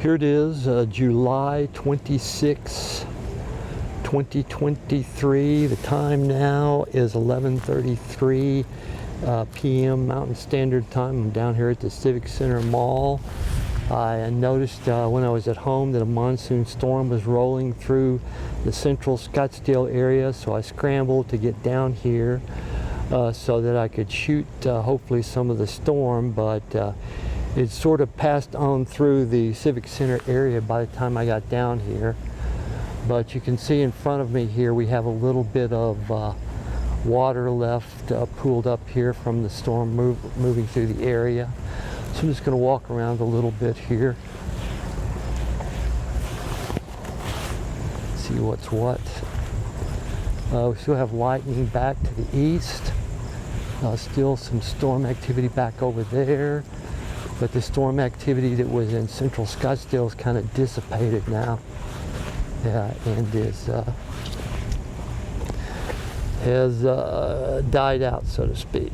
Here it is, July 26, 2023. The time now is 11:33 p.m. Mountain Standard Time. I'm down here at the Civic Center Mall. I noticed when I was at home that a monsoon storm was rolling through the central Scottsdale area, so I scrambled to get down here so that I could shoot hopefully some of the storm, but it sort of passed on through the Civic Center area by the time I got down here. But you can see in front of me here we have a little bit of water left pooled up here from the storm moving through the area. So I'm just going to walk around a little bit here, see what's what. We still have lightning back to the east, still some storm activity back over there. But the storm activity that was in central Scottsdale is kind of dissipated now, and has died out, so to speak,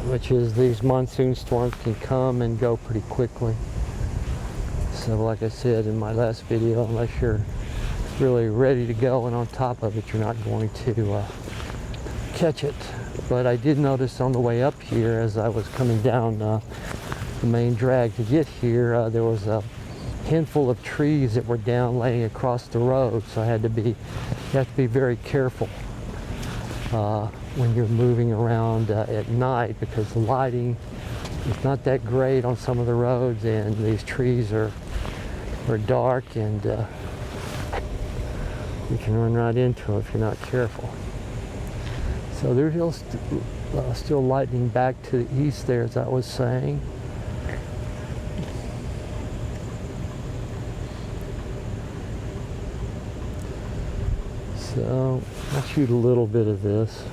which is these monsoon storms can come and go pretty quickly. So like I said in my last video, unless you're really ready to go and on top of it, you're not going to catch it. But I did notice on the way up here as I was coming down the main drag to get here, there was a handful of trees that were down laying across the road, so you have to be very careful when you're moving around at night, because the lighting is not that great on some of the roads, and these trees are dark, and you can run right into them if you're not careful. So there's still lightning back to the east there, as I was saying. So I'll shoot a little bit of this.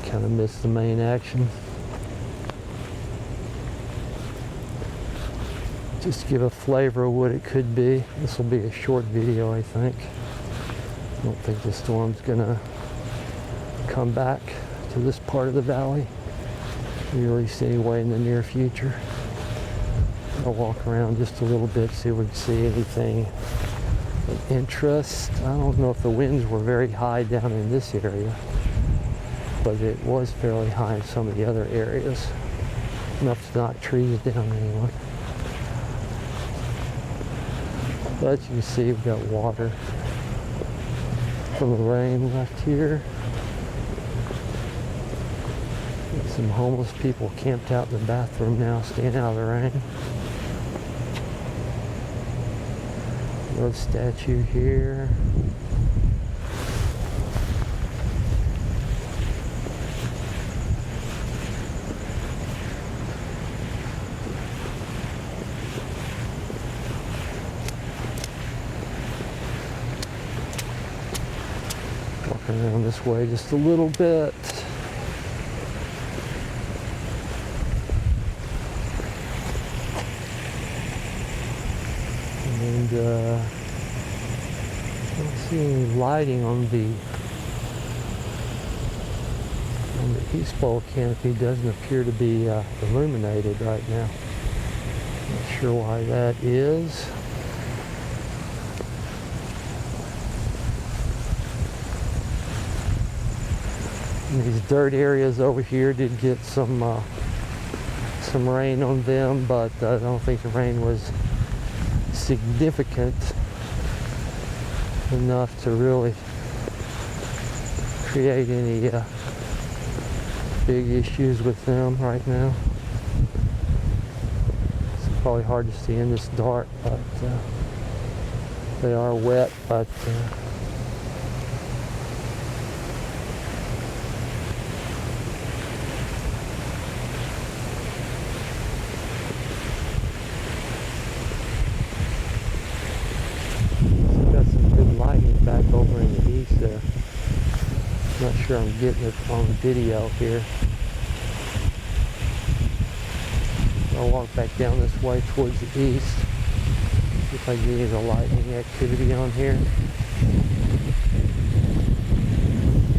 Kind of missed the main action. Just to give a flavor of what it could be. This will be a short video, I think. I don't think the storm's gonna come back to this part of the valley, at least anyway in the near future. I'll walk around just a little bit, see if we can see anything of interest. I don't know if the winds were very high down in this area, but it was fairly high in some of the other areas. Enough to knock trees down anyway. But you can see we've got water from the rain left here. Some homeless people camped out in the bathroom now, staying out of the rain. Another statue here. Walking around this way just a little bit. And I don't see any lighting on the east bowl canopy. Doesn't appear to be illuminated right now. Not sure why that is. And these dirt areas over here did get some rain on them, but I don't think the rain was significant enough to really create any big issues with them right now. It's probably hard to see in this dark, but they are wet, but back over in the east there. Not sure I'm getting it on video here. I'll walk back down this way towards the east. See if I get any of the lightning activity on here.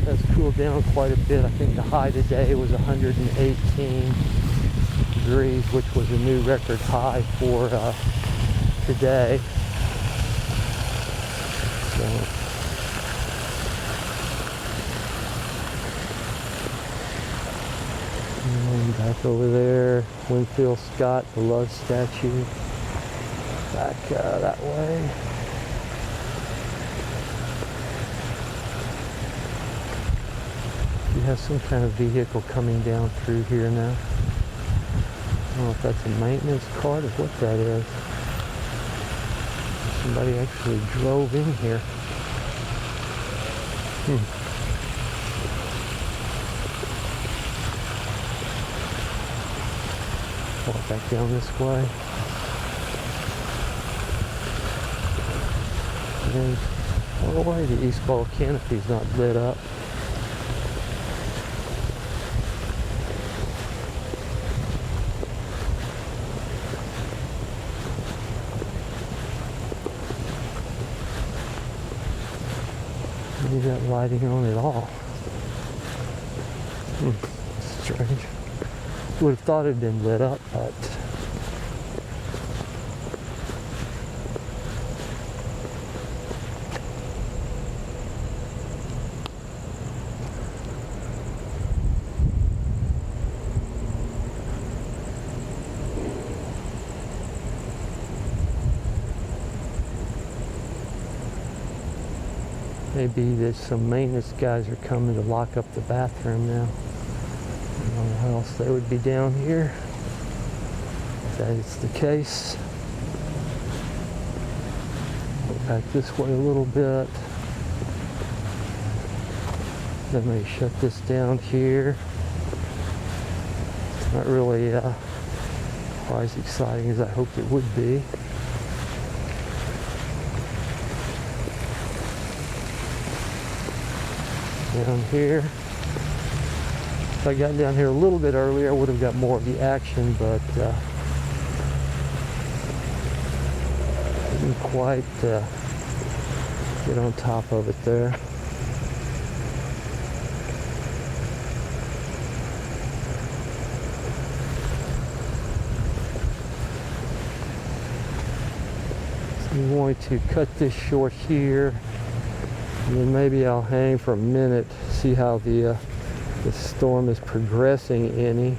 That's cooled down quite a bit. I think the high today was 118. degrees, which was a new record high for today. So, and back over there, Winfield Scott, the Love statue. Back that way. You have some kind of vehicle coming down through here now. I don't know if that's a maintenance cart or what that is. Somebody actually drove in here. Walk back down this way. And all the way the east wall canopy is not lit up. Maybe that lighting on at all. Strange. Would have thought it had been lit up, but maybe there's some maintenance guys are coming to lock up the bathroom now. I don't know how else they would be down here. If that is the case. Go back this way a little bit. Then they shut this down here. It's not really quite as exciting as I hoped it would be. Down here. If I got down here a little bit earlier, I would have got more of the action, but didn't quite get on top of it there. So I'm going to cut this short here. And then maybe I'll hang for a minute, see how the storm is progressing any,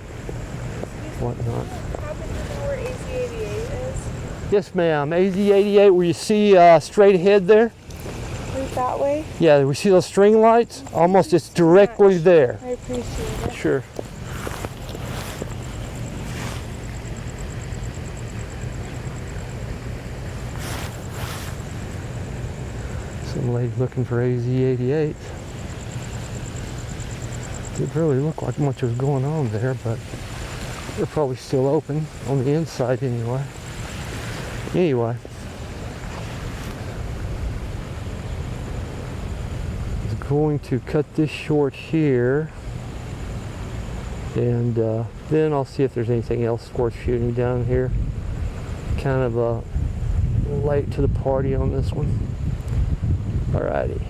whatnot. Happen to know where AZ88 is? Yes, ma'am. AZ88, where you see straight ahead there? Right that way? Yeah, we see those string lights? Almost, it's directly there. I appreciate it. Sure. Some lady looking for AZ88. Didn't really look like much was going on there, but they're probably still open on the inside anyway. Anyway. I'm going to cut this short here, and then I'll see if there's anything else worth shooting down here. Kind of late to the party on this one. Alrighty.